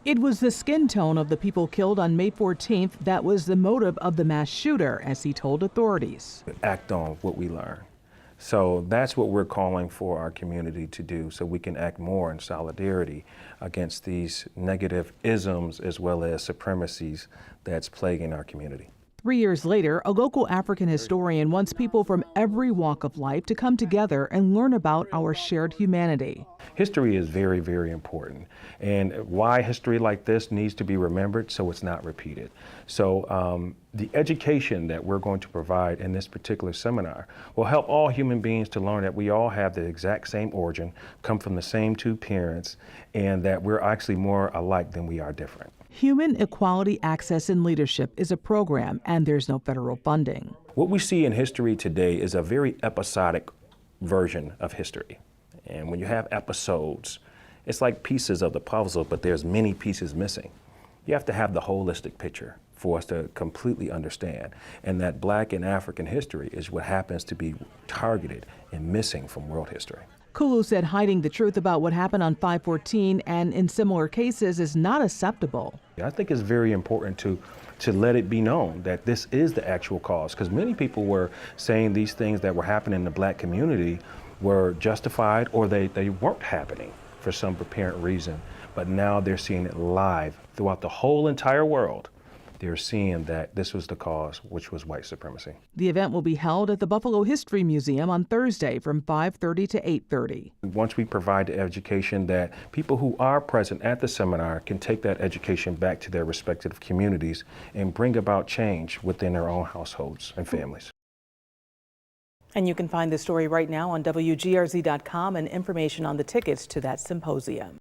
It was the skin tone of the people killed on May 14th that was the motive of the mass shooter, as he told authorities. Act on what we learn. So that's what we're calling for our community to do, so we can act more in solidarity against these negative isms as well as supremacies that's plaguing our community. 3 years later, a local African historian wants people from every walk of life to come together and learn about our shared humanity. History is very, very important, and why history like this needs to be remembered so it's not repeated. So the education that we're going to provide in this particular seminar will help all human beings to learn that we all have the exact same origin, come from the same two parents, and that we're actually more alike than we are different. Human Equality Access and Leadership is a program, and there's no federal funding. What we see in history today is a very episodic version of history. And when you have episodes, it's like pieces of the puzzle, but there's many pieces missing. You have to have the holistic picture for us to completely understand. And that Black and African history is what happens to be targeted and missing from world history. Kulu said hiding the truth about what happened on 5/14 and in similar cases is not acceptable. I think it's very important to let it be known that this is the actual cause, because many people were saying these things that were happening in the Black community were justified, or they weren't happening for some apparent reason. But now they're seeing it live throughout the whole entire world. They're seeing that this was the cause, which was white supremacy. The event will be held at the Buffalo History Museum on Thursday from 5:30 to 8:30. Once we provide the education, that people who are present at the seminar can take that education back to their respective communities and bring about change within their own households and families. And you can find the story right now on WGRZ.com and information on the tickets to that symposium.